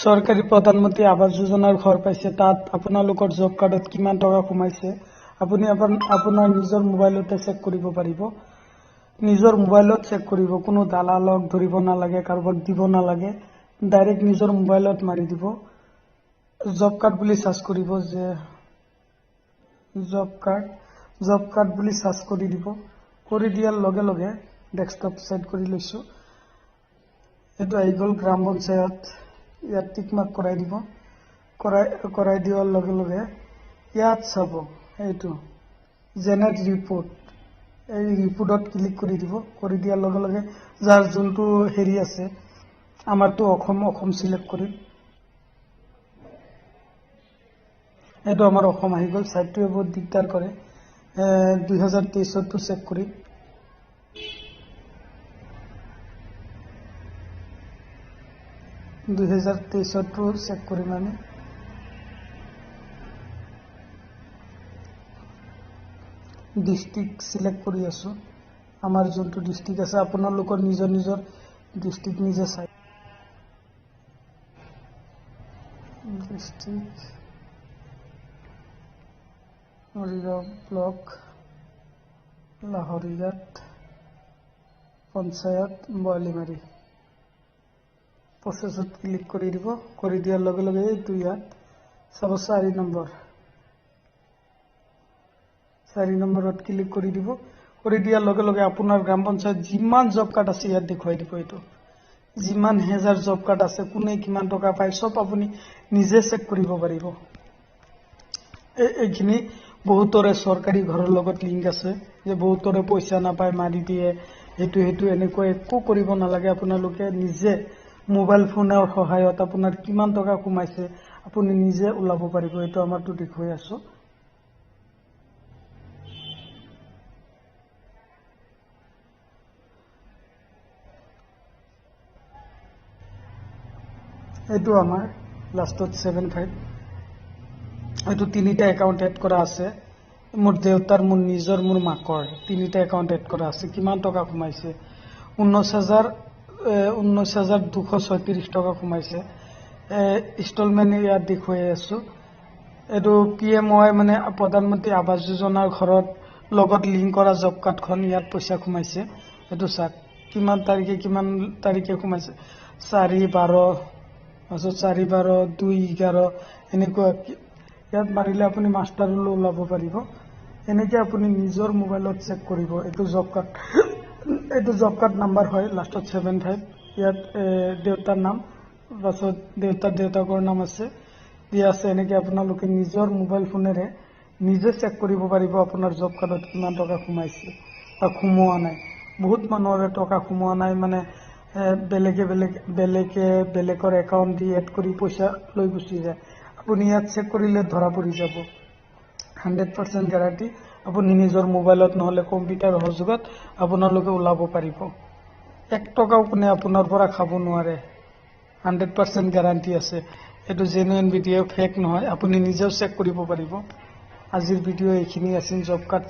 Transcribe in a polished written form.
চৰকাৰী প্ৰধানমন্ত্ৰী আৱাস যোজনাৰ ঘৰ পাইছে তাত আপোনালোকৰ জব কাৰ্ডত কিমান টকা সোমাইছে আপুনি আপোনাৰ নিজৰ মোবাইলতে চেক কৰিব পাৰিব নিজৰ মোবাইলত চেক কৰিব কোনো দালালক ধৰিব নালাগে কাৰোবাক দিব নালাগে ডাইৰেক্ট নিজৰ মোবাইলত মাৰি দিব জব কাৰ্ড বুলি সাৰ্চ কৰিব যে জব কাৰ্ড বুলি সাৰ্চ কৰি দিব কৰি দিয়াৰ লগে লগে ডেস্কটপ সেট কৰি লৈছো এটো আহি গ'ল গ্ৰাম পঞ্চায়ত ইয়াত টিক মাৰ্ক কৰাই দিব কৰাই দিয়াৰ লগে লগে ইয়াত চাব এইটো জেনেৰেট ৰিপোৰ্ট এই ৰিপোৰ্টত ক্লিক কৰি দিব কৰি দিয়াৰ লগে লগে যাৰ যোনটো হেৰি আছে আমাৰটো অসম সিলেক্ট কৰি এটো আমাৰ অসম আহি গ'ল সাইটটোৱে বহুত দিগদাৰ কৰে 2023 টো চেক কৰি 2023 টো চেক কৰি মানে ডিস্ট্ৰিক্ট সিলেক্ট কৰি আছো আমাৰ যোনটো ডিস্ট্ৰিক্ট আছে আপোনালোকৰ নিজৰ ডিস্ট্ৰিক্ট নিজে চাই ডিস্ট্ৰিক্ট মৰিগাঁও ব্লক লাহৰিঘাট পঞ্চায়ত বলিমাৰী প্ৰসেছত ক্লিক কৰি দিব কৰি দিয়াৰ লগে লগে এইটো ইয়াত চাব 4 নম্বৰত ক্লিক কৰি দিব কৰি দিয়াৰ লগে লগে আপোনাৰ গ্ৰাম পঞ্চায়ত যিমান জব কাৰ্ড আছে ইয়াত দেখুৱাই দিব এইটো যিমান হেজাৰ জব কাৰ্ড আছে কোনে কিমান টকা পায় সব আপুনি নিজে চেক কৰিব পাৰিব এইখিনি বহুতৰে চৰকাৰী ঘৰৰ লগত লিংক আছে যে বহুতৰে পইচা নাপায় মাৰি দিয়ে হেতু এনেকৈ একো কৰিব নালাগে আপোনালোকে নিজে মোবাইল ফোনৰ সহায়ত আপোনাৰ কিমান টকা কমাইছে আপুনি নিজে ওলাব পাৰিব এটো আমাৰটো দেখুৱাই আছো এটো আমাৰ লাষ্টত 75 এটো তিনিটা একাউন্ট এড কৰা আছে মোৰ দেউতাৰ মোৰ নিজৰ মোৰ মাকৰ তিনিটা একাউন্ট এড কৰা আছে কিমান টকা কমাইছে 19236 টকা কমাইছে ইনষ্টলমেন্ট ইয়াত দেখুৱাই আছো এটো পিএমৱাই মানে প্ৰধানমন্ত্ৰী আৱাস যোজনাৰ ঘৰত লগত লিংক কৰা জব কাৰ্ডখন ইয়াত পইচা কমাইছে এটো চাক কিমান তাৰিখে কমাইছে 4/12 আসো 4/12 2/11 এনেকুৱা ইয়াত মাৰিলে আপুনি মাষ্টাৰলৈ ওলাব পাৰিব এনেকৈ আপুনি নিজৰ মোবাইলত চেক কৰিব এটো জব কাৰ্ড নাম্বাৰ হয় লাষ্টত 75 ইয়াত দেউতাৰ নাম পাছত দেউতাকৰ নাম আছে দিয়া আছে এনেকৈ আপোনালোকে নিজৰ মোবাইল ফোনেৰে নিজে চেক কৰিব পাৰিব আপোনাৰ জব কাৰ্ডত কিমান টকা সোমাইছে বা সোমোৱা নাই বহুত মানুহৰ টকা সোমোৱা নাই মানে বেলেগৰ একাউন্ট দি এড কৰি পইচা লৈ গুচি যায় আপুনি ইয়াত চেক কৰিলে ধৰা পৰি যাব 100% গ্যাৰান্টি আপুনি নিজৰ মোবাইলত নহলে কম্পিউটাৰ সহযোগত আপোনালোকে ওলাব পাৰিব 1 টকাও কোনে আপোনাৰ পৰা খাব নোৱাৰে 100% গ্যাৰান্টি আছে এটো জেনুইন ভিডিও ফেক নহয় আপুনি নিজেও চেক কৰিব পাৰিব আজিৰ ভিডিও এইখিনি আছিল জব কাৰ্ড